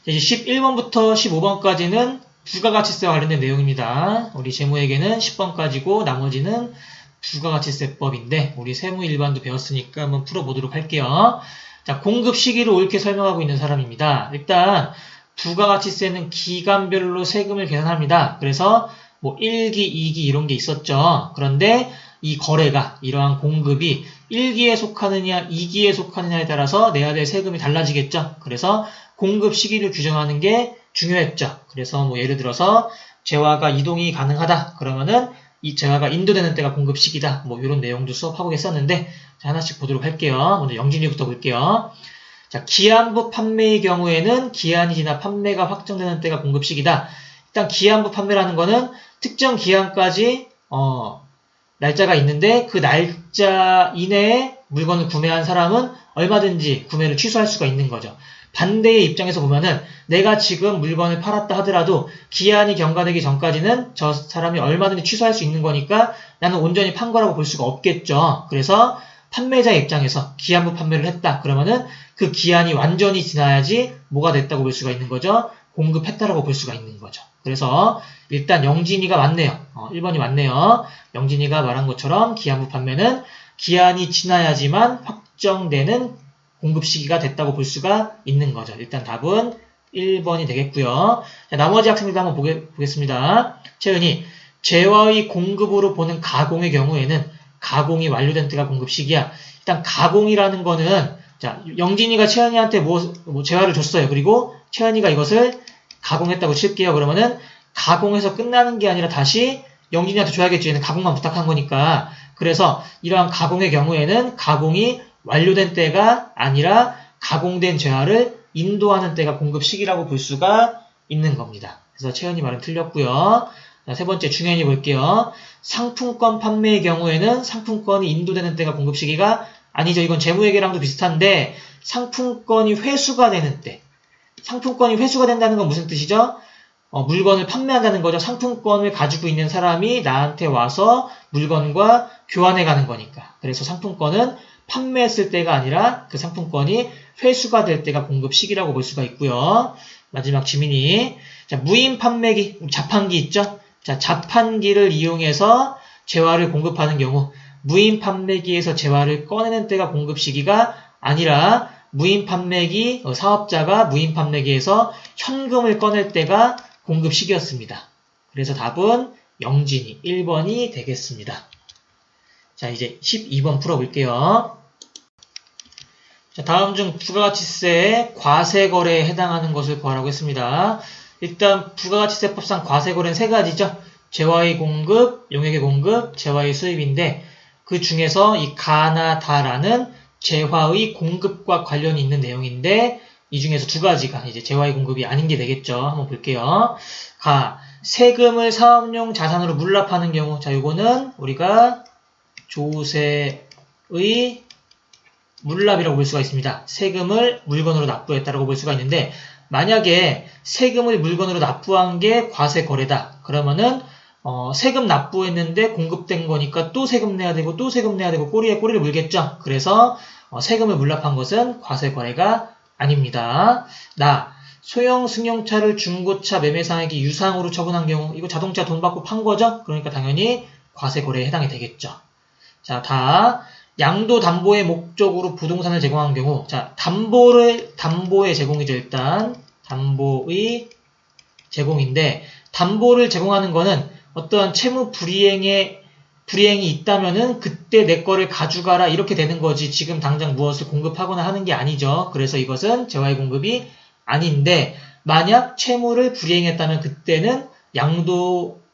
이제 11번부터 15번까지는 부가가치세와 관련된 내용입니다. 우리 재무회계는 10번까지고 나머지는 부가가치세법인데 우리 세무 일반도 배웠으니까 한번 풀어보도록 할게요. 자, 공급 시기를 옳게 설명하고 있는 사람입니다. 일단 부가가치세는 기간별로 세금을 계산합니다. 그래서 뭐 1기, 2기 이런 게 있었죠. 그런데 이 거래가 이러한 공급이 1기에 속하느냐 2기에 속하느냐에 따라서 내야 될 세금이 달라지겠죠. 그래서 공급 시기를 규정하는 게 중요했죠. 그래서 뭐 예를 들어서 재화가 이동이 가능하다 그러면은 이 재화가 인도되는 때가 공급 시기다 뭐 이런 내용도 수업하고 했었는데 자, 하나씩 보도록 할게요. 먼저 영진이부터 볼게요. 자, 기한부 판매의 경우에는 기한이 지나 판매가 확정되는 때가 공급 시기다. 일단 기한부 판매라는 거는 특정 기한까지 날짜가 있는데 그 날짜 이내에 물건을 구매한 사람은 얼마든지 구매를 취소할 수가 있는 거죠. 반대의 입장에서 보면은 내가 지금 물건을 팔았다 하더라도 기한이 경과되기 전까지는 저 사람이 얼마든지 취소할 수 있는 거니까 나는 온전히 판 거라고 볼 수가 없겠죠. 그래서 판매자의 입장에서 기한부 판매를 했다. 그러면은 그 기한이 완전히 지나야지 뭐가 됐다고 볼 수가 있는 거죠. 공급했다라고 볼 수가 있는 거죠. 그래서 일단 영진이가 맞네요. 1번이 맞네요. 영진이가 말한 것처럼 기한부 판매는 기한이 지나야지만 확정되는 공급 시기가 됐다고 볼 수가 있는 거죠. 일단 답은 1번이 되겠고요. 자, 나머지 학생들도 한번 보겠습니다. 채은이, 재화의 공급으로 보는 가공의 경우에는 가공이 완료된 때가 공급 시기야. 일단 가공이라는 거는 자, 영진이가 채은이한테 재화를 줬어요. 그리고 채은이가 이것을 가공했다고 칠게요. 그러면은 가공해서 끝나는 게 아니라 다시 영진이한테 줘야겠죠. 얘는 가공만 부탁한 거니까. 그래서 이러한 가공의 경우에는 가공이 완료된 때가 아니라 가공된 재화를 인도하는 때가 공급 시기라고 볼 수가 있는 겁니다. 그래서 채은이 말은 틀렸고요. 자, 세 번째 중요히 볼게요. 상품권 판매의 경우에는 상품권이 인도되는 때가 공급 시기가 아니죠. 이건 재무회계랑도 비슷한데 상품권이 회수가 되는 때. 상품권이 회수가 된다는 건 무슨 뜻이죠? 물건을 판매한다는 거죠. 상품권을 가지고 있는 사람이 나한테 와서 물건과 교환해 가는 거니까. 그래서 상품권은 판매했을 때가 아니라 그 상품권이 회수가 될 때가 공급 시기라고 볼 수가 있고요. 마지막 지민이. 자, 무인 판매기, 자판기 있죠? 자, 자판기를 이용해서 재화를 공급하는 경우 무인 판매기에서 재화를 꺼내는 때가 공급 시기가 아니라 무인 판매기, 사업자가 무인 판매기에서 현금을 꺼낼 때가 공급 시기였습니다. 그래서 답은 영진이 1번이 되겠습니다. 자, 이제 12번 풀어볼게요. 자, 다음 중 부가가치세의 과세거래에 해당하는 것을 구하라고 했습니다. 일단 부가가치세법상 과세거래는 세 가지죠. 재화의 공급, 용액의 공급, 재화의 수입인데 그 중에서 이 가나 다라는 재화의 공급과 관련이 있는 내용인데 이 중에서 두 가지가 이제 재화의 공급이 아닌 게 되겠죠. 한번 볼게요. 가, 세금을 사업용 자산으로 물납하는 경우. 자, 요거는 우리가 조세의 물납이라고 볼 수가 있습니다. 세금을 물건으로 납부했다라고 볼 수가 있는데 만약에 세금을 물건으로 납부한 게 과세거래다. 그러면은 세금 납부했는데 공급된 거니까 또 세금 내야 되고 또 세금 내야 되고 꼬리에 꼬리를 물겠죠. 그래서 세금을 물납한 것은 과세거래가 아닙니다. 소형 승용차를 중고차 매매상에게 유상으로 처분한 경우 이거 자동차 돈 받고 판 거죠. 그러니까 당연히 과세거래에 해당이 되겠죠. 자, 양도 담보의 목적으로 부동산을 제공한 경우 자, 담보의 제공이죠. 일단 담보의 제공인데 담보를 제공하는 거는 어떤 채무 불이행이 있다면은 그때 내 거를 가져가라 이렇게 되는 거지 지금 당장 무엇을 공급하거나 하는 게 아니죠. 그래서 이것은 재화의 공급이 아닌데 만약 채무를 불이행했다면 그때는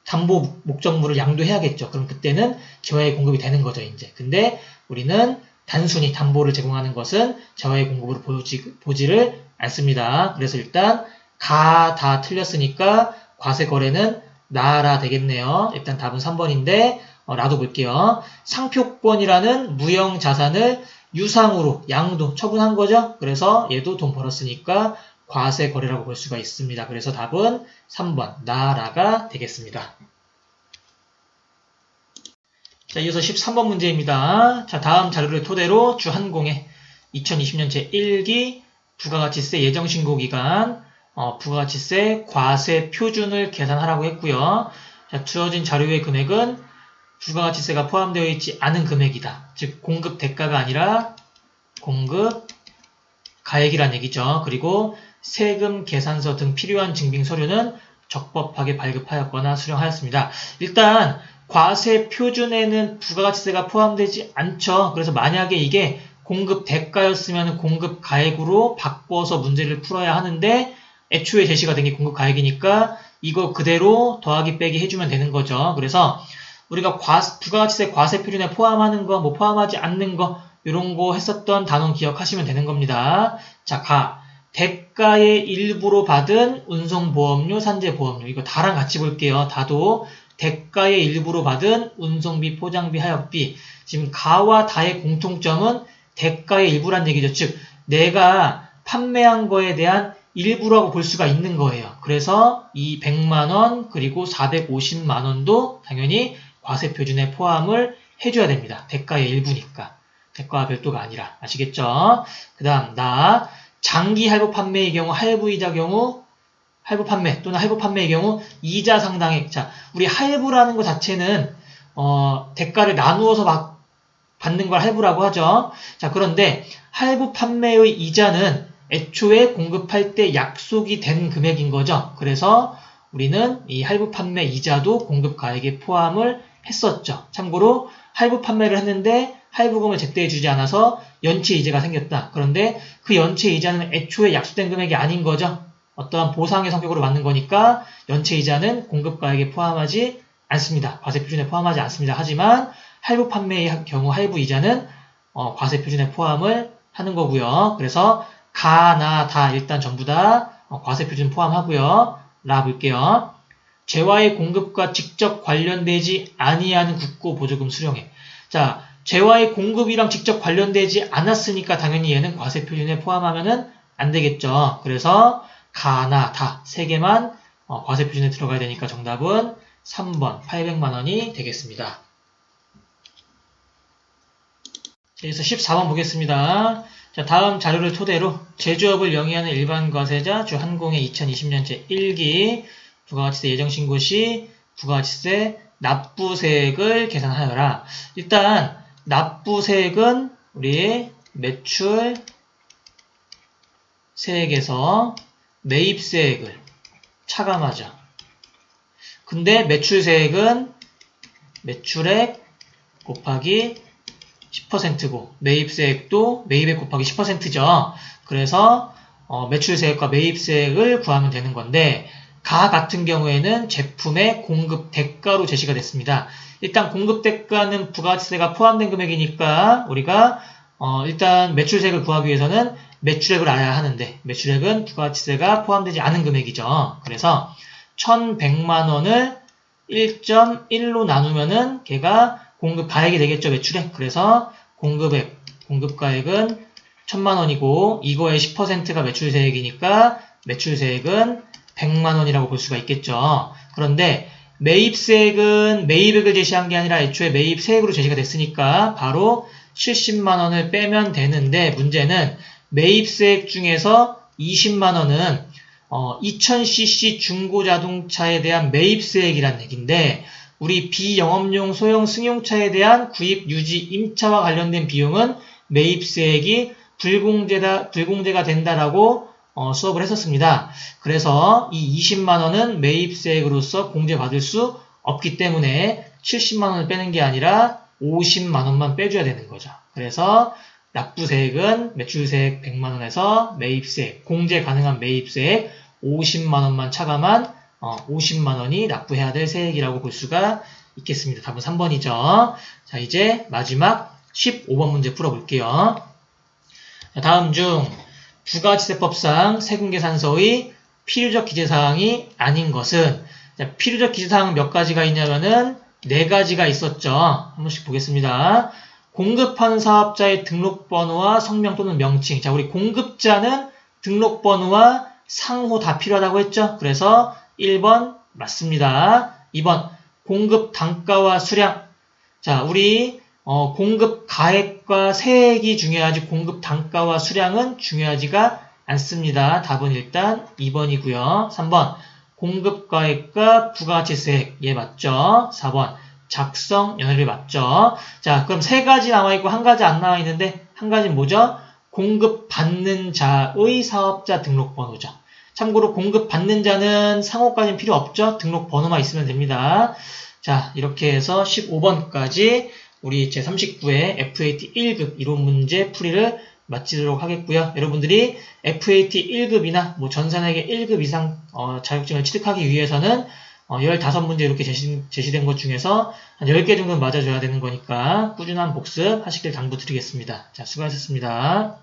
담보 목적물을 양도해야겠죠. 그럼 그때는 재화의 공급이 되는 거죠. 이제. 근데 우리는 단순히 담보를 제공하는 것은 재화의 공급으로 보지를 않습니다. 그래서 일단 다 틀렸으니까 과세거래는 나라 되겠네요. 일단 답은 3번인데 라도 볼게요. 상표권이라는 무형 자산을 유상으로 양도 처분한 거죠. 그래서 얘도 돈 벌었으니까 과세거래라고 볼 수가 있습니다. 그래서 답은 3번 나라가 되겠습니다. 자, 이어서 13번 문제입니다. 자, 다음 자료를 토대로 주한공의 2020년 제1기 부가가치세 예정신고기간 부가가치세 과세 표준을 계산하라고 했고요. 자, 주어진 자료의 금액은 부가가치세가 포함되어 있지 않은 금액이다. 즉 공급 대가가 아니라 공급 가액이란 얘기죠. 그리고 세금 계산서 등 필요한 증빙 서류는 적법하게 발급하였거나 수령하였습니다. 일단 과세 표준에는 부가가치세가 포함되지 않죠. 그래서 만약에 이게 공급 대가였으면 공급 가액으로 바꿔서 문제를 풀어야 하는데 애초에 제시가 된 게 공급 가액이니까 이거 그대로 더하기 빼기 해주면 되는 거죠. 그래서 우리가 부가가치세 과세 표준에 포함하는 거, 뭐 포함하지 않는 거 이런 거 했었던 단원 기억하시면 되는 겁니다. 자, 대가의 일부로 받은 운송보험료, 산재보험료 이거 다랑 같이 볼게요. 다도 대가의 일부로 받은 운송비, 포장비, 하역비. 지금 가와 다의 공통점은 대가의 일부란 얘기죠. 즉 내가 판매한 거에 대한 일부라고 볼 수가 있는 거예요. 그래서 이 100만원 그리고 450만원도 당연히 과세 표준에 포함을 해줘야 됩니다. 대가의 일부니까. 대가와 별도가 아니라. 아시겠죠? 그 다음 장기 할부 판매의 경우, 할부이자 경우, 할부 판매 또는 할부 판매의 경우 이자 상당액. 자, 우리 할부라는 것 자체는 대가를 나누어서 받는 걸 할부라고 하죠. 자, 그런데 할부 판매의 이자는 애초에 공급할 때 약속이 된 금액인 거죠. 그래서 우리는 이 할부 판매 이자도 공급 가액에 포함을 했었죠. 참고로 할부 판매를 했는데 할부금을 제때 주지 않아서 연체 이자가 생겼다. 그런데 그 연체 이자는 애초에 약속된 금액이 아닌 거죠. 어떠한 보상의 성격으로 받는 거니까 연체 이자는 공급 가액에 포함하지 않습니다. 과세 표준에 포함하지 않습니다. 하지만 할부 판매의 경우 할부 이자는 과세 표준에 포함을 하는 거고요. 그래서 가, 나, 다 일단 전부 다 과세 표준 포함하고요. 라 볼게요. 재화의 공급과 직접 관련되지 아니하는 국고 보조금 수령액. 자, 재화의 공급이랑 직접 관련되지 않았으니까 당연히 얘는 과세 표준에 포함하면은 안 되겠죠. 그래서 가, 나, 다 세 개만 과세 표준에 들어가야 되니까 정답은 3번 800만 원이 되겠습니다. 여기서 14번 보겠습니다. 자, 다음 자료를 토대로 제조업을 영위하는 일반 과세자 주 한공의 2020년 제1기 부가가치세 예정신고 시 부가가치세 납부세액을 계산하여라. 일단 납부세액은 우리 매출세액에서 매입세액을 차감하자. 근데 매출세액은 매출액 곱하기 10%고 매입세액도 매입액 곱하기 10%죠. 그래서 매출세액과 매입세액을 구하면 되는 건데 가 같은 경우에는 제품의 공급 대가로 제시가 됐습니다. 일단 공급 대가는 부가가치세가 포함된 금액이니까 우리가 일단 매출세액을 구하기 위해서는 매출액을 알아야 하는데 매출액은 부가가치세가 포함되지 않은 금액이죠. 그래서 1100만 원을 1.1로 나누면은 걔가 공급 가액이 되겠죠, 매출액. 그래서 공급가액은 1000만 원이고 이거의 10%가 매출세액이니까 매출세액은 100만 원이라고 볼 수가 있겠죠. 그런데 매입세액은 매입액을 제시한 게 아니라 애초에 매입세액으로 제시가 됐으니까 바로 70만 원을 빼면 되는데 문제는 매입세액 중에서 20만 원은 2000cc 중고자동차에 대한 매입세액이란 얘기인데 우리 비영업용 소형 승용차에 대한 구입, 유지, 임차와 관련된 비용은 매입세액이 불공제가 된다라고 수업을 했었습니다. 그래서 이 20만 원은 매입세액으로서 공제받을 수 없기 때문에 70만 원을 빼는 게 아니라 50만 원만 빼줘야 되는 거죠. 그래서 납부세액은 매출세액 100만 원에서 매입세액, 공제 가능한 매입세액 50만 원만 차감한 50만 원이 납부해야 될 세액이라고 볼 수가 있겠습니다. 답은 3번이죠. 자, 이제 마지막 15번 문제 풀어볼게요. 자, 다음 중 부가가치세법상 세금계산서의 필요적 기재사항이 아닌 것은 자, 필요적 기재사항 몇 가지가 있냐면은 4가지가 있었죠. 한 번씩 보겠습니다. 공급하는 사업자의 등록번호와 성명 또는 명칭. 자, 우리 공급자는 등록번호와 상호 다 필요하다고 했죠. 그래서 1번 맞습니다. 2번 공급 단가와 수량. 자, 우리 공급 가액과 세액이 중요하지 공급 단가와 수량은 중요하지가 안 씁니다. 답은 일단 2번이고요. 3번 공급가액과 부가가치세액 얘 맞죠? 4번 작성 연회를 맞죠? 자, 그럼 세 가지 나와있고 한 가지 안 나와있는데 한 가지는 뭐죠? 공급받는 자의 사업자 등록번호죠. 참고로 공급받는 자는 상호까지는 필요 없죠? 등록번호만 있으면 됩니다. 자, 이렇게 해서 15번까지 우리 제39회 FAT 1급 이론 문제 풀이를 마치도록 하겠고요. 여러분들이 FAT 1급이나 뭐 전산회계 1급 이상 자격증을 취득하기 위해서는 15문제 이렇게 제시된 것 중에서 한 10개 정도는 맞아줘야 되는 거니까 꾸준한 복습 하시길 당부드리겠습니다. 자, 수고하셨습니다.